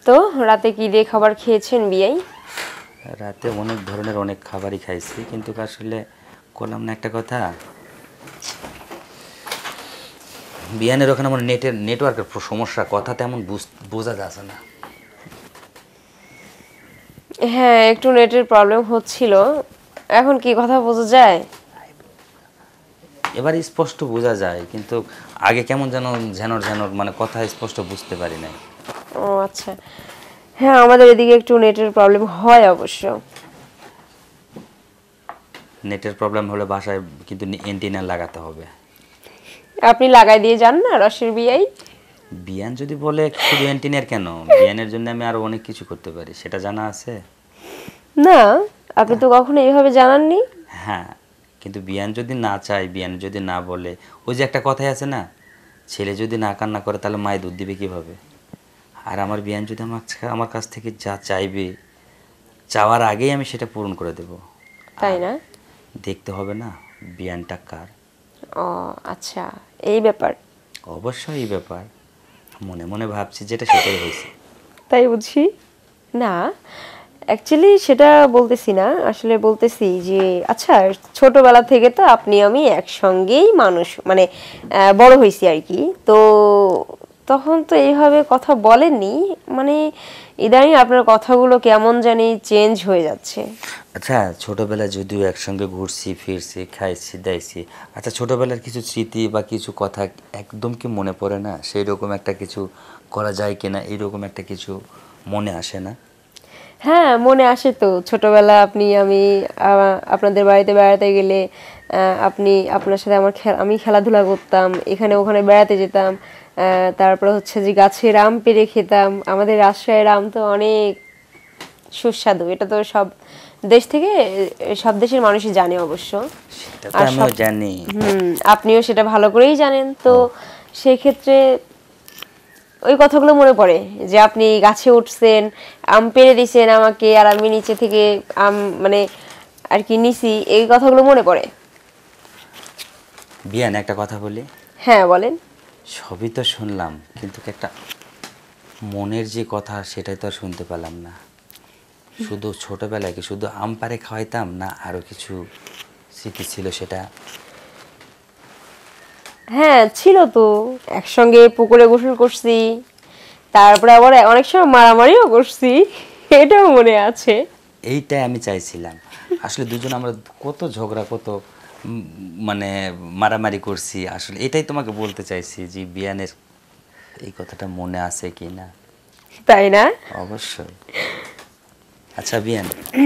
তো রাতে কি দিয়ে খাবার খেয়েছেন বিয়াই? রাতে অনেক ধরনের অনেক খাবারই খাইছি, কিন্তু আসলে করলাম না একটা কথা, বিয়ানের ওখানে আমার নেটওয়ার্কের সমস্যা, কথা তেমন বোঝা যাচ্ছে না। হ্যাঁ, একটু নেটের প্রবলেম হচ্ছিল। এখন কি কথা বোঝা যায়? এবার স্পষ্ট বোঝা যায়, কিন্তু আগে কেমন যেন ঝ্যানর ঝ্যানর, মানে কথা স্পষ্ট বুঝতে পারি নাই। ও আচ্ছা। হ্যাঁ, আমাদের এদিকে একটু নেটের প্রবলেম হয় অবশ্য। নেটের প্রবলেম হলে বাসায় কিন্তু এন্টিনা লাগাতে হবে। আপনি লাগাই দিয়ে যান না রসের বিয়াই। বিয়ান যদি বলে শুধু এন্টিনার কেন, বিয়ানের জন্য আমি আরো অনেক কিছু করতে পারি, সেটা জানা আছে? না, আপনি তো কখনো এইভাবে জানাননি। হ্যাঁ, কিন্তু বিয়ান যদি না চায়, বিয়ান যদি না বলে, ওই যে একটা কথাই আছে না, ছেলে যদি না কান্না করে তাহলে মায়ে দুধ দিবে কিভাবে। আর আমার বিয়ান যদি আমার কাছ থেকে যা চাইবে, চাওয়ার আগেই আমি সেটা পূরণ করে দেব। তাই আর না? দেখতে হবে না বিয়ানটা কার। ও আচ্ছা, এই ব্যাপার। অবশ্যই এই ব্যাপার, মনে মনে ভাবছি যেটা সেটাই হয়েছে। তাই বুঝি। না, অ্যাকচুয়ালি সেটা বলতেছি না, আসলে বলতেছি যে আচ্ছা, ছোটবেলা থেকে তো আপনি আমি একসঙ্গেই মানুষ মানে বড় হয়েছি আর কি। তো তখন তো এইভাবে কথা বলেননি, মানে ইদানিং আপনার কথাগুলো কেমন জানি চেঞ্জ হয়ে যাচ্ছে। আচ্ছা, ছোটবেলায় যদিও একসঙ্গে ঘুরছি ফিরছি খাইছি দাইছি, আচ্ছা ছোটবেলার কিছু স্মৃতি বা কিছু কথা একদম কি মনে পড়ে না? সেই রকম একটা কিছু করা যায় কিনা, এইরকম একটা কিছু মনে আসে না? হ্যাঁ, মনে আসে তো। ছোটবেলা আপনি আমি আপনাদের বাড়িতে বেড়াতে গেলে আপনি আপনার সাথে আমি খেলাধুলা করতাম, এখানে ওখানে বেড়াতে যেতাম। তারপরে হচ্ছে যে গাছের আম পেড়ে খেতাম। আমাদের রাজশাহীর আম তো অনেক সুস্বাদু, এটা তো সব দেশ থেকে সব দেশের মানুষই জানে অবশ্য। সেটা তো আর আমিও সব জানি। আপনিও সেটা ভালো করেই জানেন তো। সেই ক্ষেত্রে ওই কথাগুলো মনে পড়ে যে আপনি গাছে উঠছেন, আম পেড়ে দিছেন আমাকে, আর আমি নিচে থেকে আম মানে আর কি নিছি, এই কথাগুলো মনে পড়ে। বিয়ান, একটা কথা বলি। হ্যাঁ, বলেন। সবই তো শুনলাম, কিন্তু একটা মনের যে কথা সেটাই তো আর শুনতে পেলাম না। শুধু ছোটবেলায় কি শুধু আম পাড়ে খাওয়াইতাম, না আরো কিছু স্মৃতি ছিল সেটা? হ্যাঁ, ছিল তো। একসঙ্গে পুকুরে গোসল করছি, তারপরে আবার অনেক সময় মারামারিও করছি, এটাও মনে আছে। এইটাই আমি চাইছিলাম। আসলে দুজন আমরা কত ঝগড়া, কত মানে মারামারি করছি, আসলে এটাই তোমাকে বলতে চাইছি যে বিয়ানের এই কথাটা মনে আছে কি না। তাই না? অবশ্যই। আচ্ছা বিয়ান,